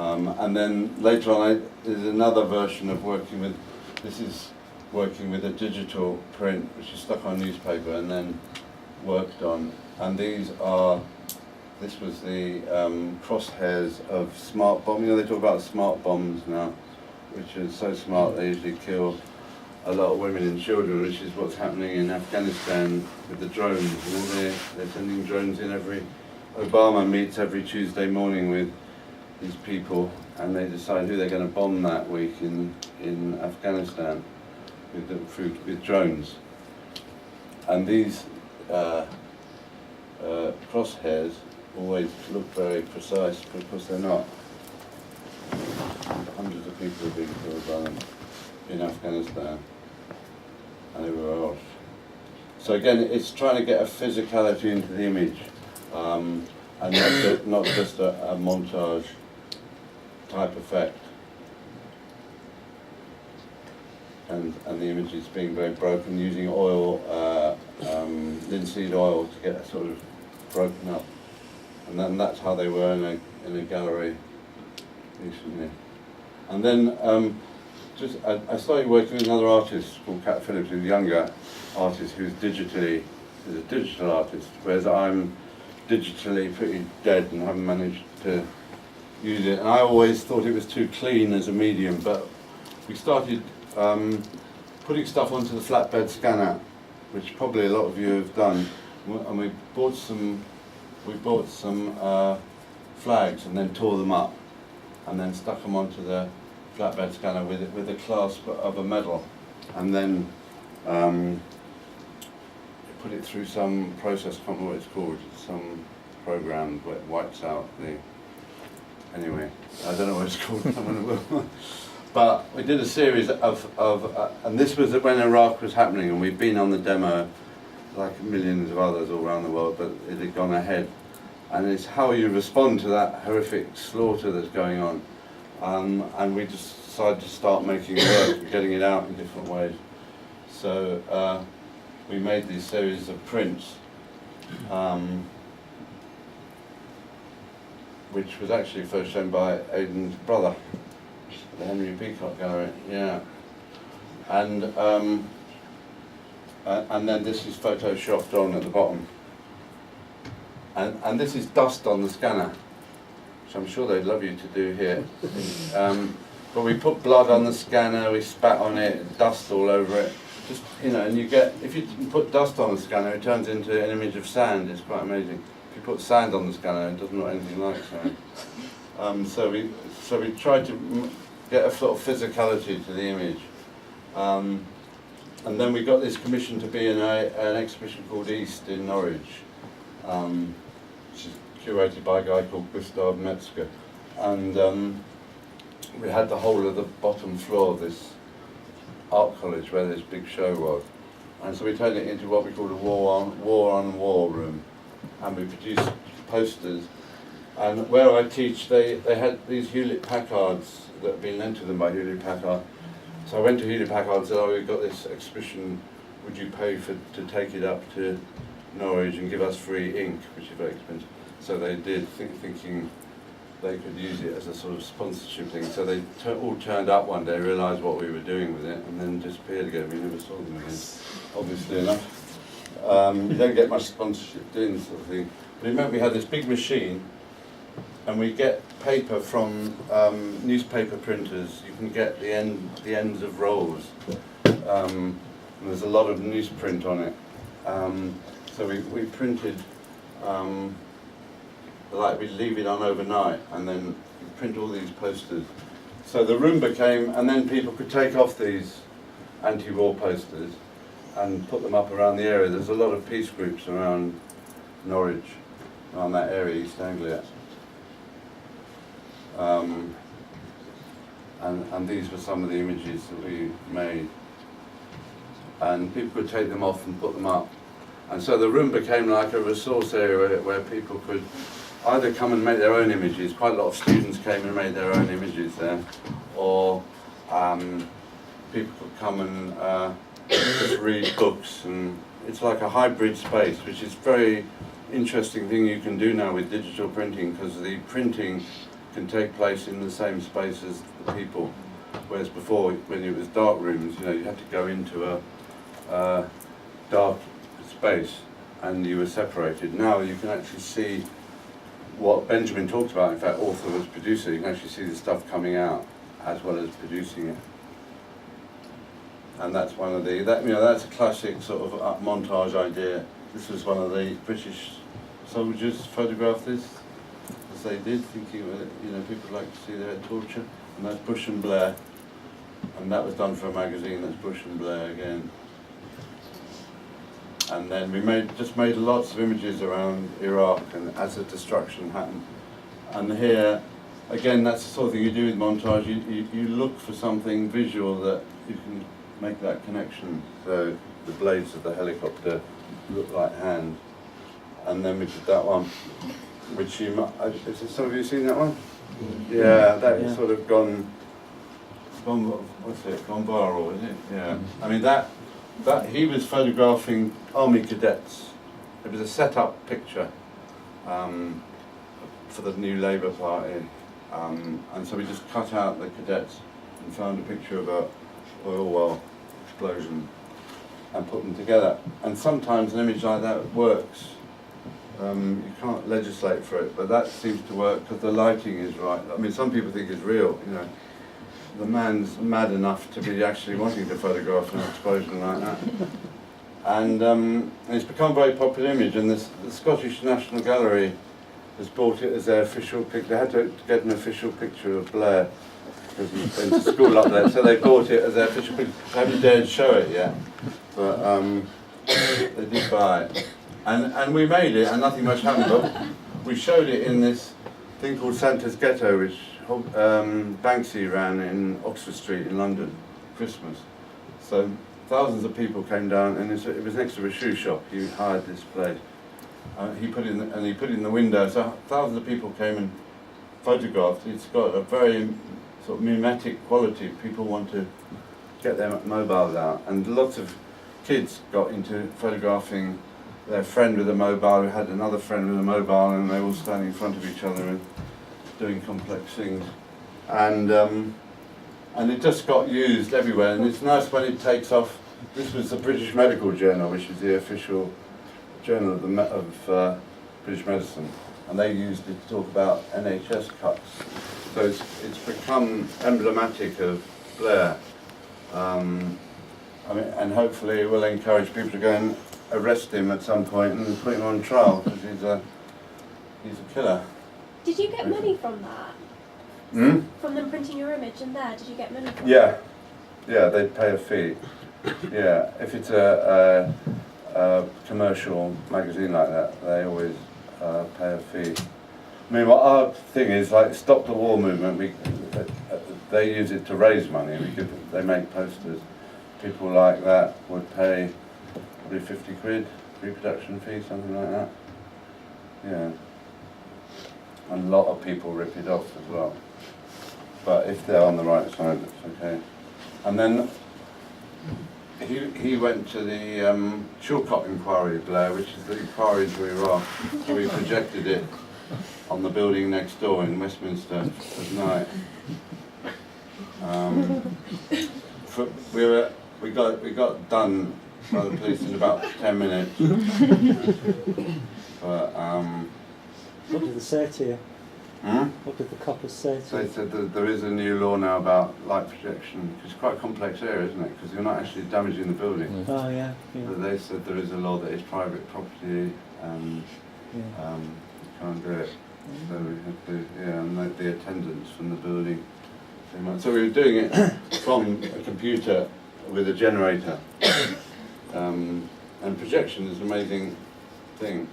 And then later on, there's another version of working with, this is working with a digital print, which is stuck on newspaper and then worked on. And this was the crosshairs of smart bombing. You know, they talk about smart bombs now, which are so smart they usually kill a lot of women and children, which is what's happening in Afghanistan with the drones. You know, they're sending drones in Obama meets every Tuesday morning with these people, and they decide who they're going to bomb that week in Afghanistan with drones. And these crosshairs always look very precise, but of course they're not. Hundreds of people have been killed by them in Afghanistan and everywhere else. So again, it's trying to get a physicality into the image, and not just a montage type effect. And the image is being very broken, using oil, linseed oil, to get sort of broken up. And then that's how they were in a gallery recently. And then I started working with another artist called Cat Phillips, who's a younger artist who's a digital artist, whereas I'm digitally pretty dead and haven't managed to use it. And I always thought it was too clean as a medium, but we started putting stuff onto the flatbed scanner, which probably a lot of you have done, and we bought some flags and then tore them up and then stuck them onto the flatbed scanner with a clasp of a medal, and then put it through some process, I can't remember what it's called, some program that wipes out the, anyway, I don't know what it's called. But we did a series and this was when Iraq was happening, and we've been on the demo like millions of others all around the world, but it had gone ahead. And it's how you respond to that horrific slaughter that's going on. And we just decided to start making it work, getting it out in different ways. So we made these series of prints, which was actually first shown by Aidan's brother, the Henry Peacock Gallery, yeah. And then this is photoshopped on at the bottom. And this is dust on the scanner, which I'm sure they'd love you to do here. But we put blood on the scanner, we spat on it, dust all over it. Just, you know, and you get, if you put dust on the scanner, it turns into an image of sand. It's quite amazing. If you put sand on the scanner, it doesn't look anything like sand. So we tried to get a sort of physicality to the image. And then we got this commission to be in an exhibition called East in Norwich, which is curated by a guy called Gustav Metzger. And we had the whole of the bottom floor of this art college where this big show was. And so we turned it into what we called a war on war room. And we produced posters. And where I teach, they had these Hewlett-Packards that had been lent to them by Hewlett-Packard. So I went to Hewlett-Packard and said, oh, we've got this exhibition, would you pay to take it up to Norwich and give us free ink, which is very expensive. So they did, thinking they could use it as a sort of sponsorship thing. So they all turned up one day, realised what we were doing with it, and then disappeared again. We never saw them again, obviously enough. You don't get much sponsorship doing this sort of thing. But it meant we had this big machine, and we get paper from newspaper printers. You can get the ends of rolls. And there's a lot of newsprint on it. So we printed, like we leave it on overnight, and then we print all these posters. So the room became, and then people could take off these anti-war posters and put them up around the area. There's a lot of peace groups around Norwich, around that area, East Anglia. And these were some of the images that we made. And people could take them off and put them up. And so the room became like a resource area where people could either come and make their own images. Quite a lot of students came and made their own images there. Or people could come and just read books. And it's like a hybrid space, which is a very interesting thing you can do now with digital printing, because the printing can take place in the same space as the people. Whereas before, when it was dark rooms, you know, you had to go into a dark space and you were separated. Now you can actually see what Benjamin talked about. In fact, author was producer. You can actually see the stuff coming out as well as producing it. And that's one of the, that's a classic sort of montage idea. This was one of the British soldiers photographed this, as they did, thinking, people like to see their torture. And that's Bush and Blair. And that was done for a magazine. That's Bush and Blair again. And then we just made lots of images around Iraq and as the destruction happened. And here, again, that's the sort of thing you do with montage. You look for something visual that you can make that connection. So the blades of the helicopter look like hands. And then we did that one, which has some of you seen that one? Yeah, that is sort of gone viral, is it? Yeah. I mean, that he was photographing army cadets. It was a set-up picture for the new Labour Party, and so we just cut out the cadets and found a picture of a oil well explosion and put them together. And sometimes an image like that works. You can't legislate for it, but that seems to work because the lighting is right. I mean, some people think it's real, The man's mad enough to be actually wanting to photograph an explosion like that. And it's become a very popular image, and the Scottish National Gallery has bought it as their official picture. They had to get an official picture of Blair because he went to school up there, so they bought it as their official picture. They haven't dared show it yet, but they did buy it. And we made it, and nothing much happened, but we showed it in this thing called Santa's Ghetto, which Banksy ran in Oxford Street in London, Christmas. So thousands of people came down, and it was next to a shoe shop. He hired this place. He put it in the window, so thousands of people came and photographed. It's got a very sort of mimetic quality. People want to get their mobiles out, and lots of kids got into photographing their friend with a mobile who had another friend with a mobile, and they were all standing in front of each other and doing complex things. And it just got used everywhere, and it's nice when it takes off. This was the British Medical Journal, which is the official journal of British medicine, and they used it to talk about NHS cuts. So it's become emblematic of Blair. And hopefully it will encourage people to go and arrest him at some point and put him on trial, because he's a killer. Did you get money from that? From them printing your image in there, did you get money from that? Yeah, they'd pay a fee. Yeah, if it's a commercial magazine like that, they always pay a fee. I mean, what our thing is, like Stop the War movement, they use it to raise money. They make posters. People like that would pay probably 50 quid, reproduction fee, something like that. Yeah. And a lot of people rip it off as well. But if they're on the right side, it's okay. And then he went to the Chilcot inquiry, Blair, which is the inquiry into Iraq. So we projected it on the building next door in Westminster at night. We got done by the police in about 10 minutes. But what did they say to you? What did the coppers say to you? They said that there is a new law now about light projection. It's quite a complex area, isn't it? Because you're not actually damaging the building. Oh yeah. But they said there is a law that is private property and you can't do it. So we had to, and the attendance from the building. So we were doing it from a computer with a generator. And projection is an amazing thing.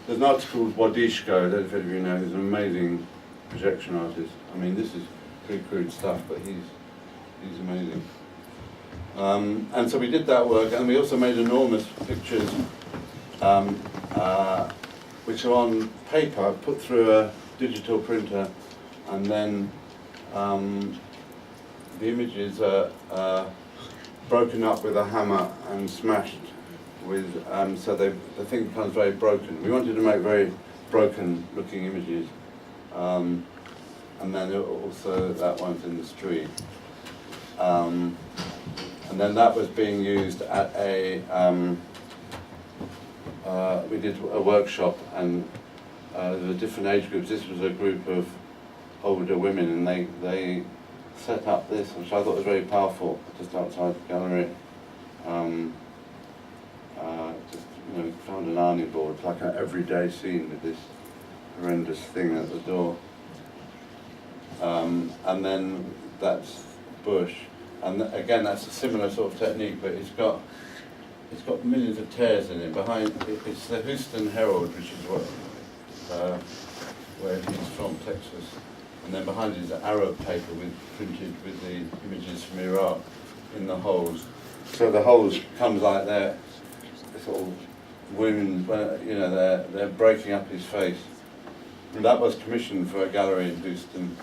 There's an artist called Wadishko, I don't know if any of you know, he's an amazing projection artist. I mean, this is pretty crude stuff, but he's amazing. And so we did that work, and we also made enormous pictures which are on paper, put through a digital printer, and then the images are broken up with a hammer and smashed with, so the thing becomes very broken. We wanted to make very broken looking images. and then also that one's in the street. And then that was being used at a, we did a workshop, and there were different age groups. This was a group of older women, and they set up this, which I thought was very powerful, just outside the gallery. Just, you know, found an Arnie board, like an everyday scene with this horrendous thing at the door. And then that's Bush, and again that's a similar sort of technique, but it's got millions of tears in it. Behind it's the Houston Herald, which is where he's from, Texas, and then behind it is an Arab paper printed with the images from Iraq in the holes. So the holes comes like they're sort of wounds, you know, they're breaking up his face. And that was commissioned for a gallery in Houston.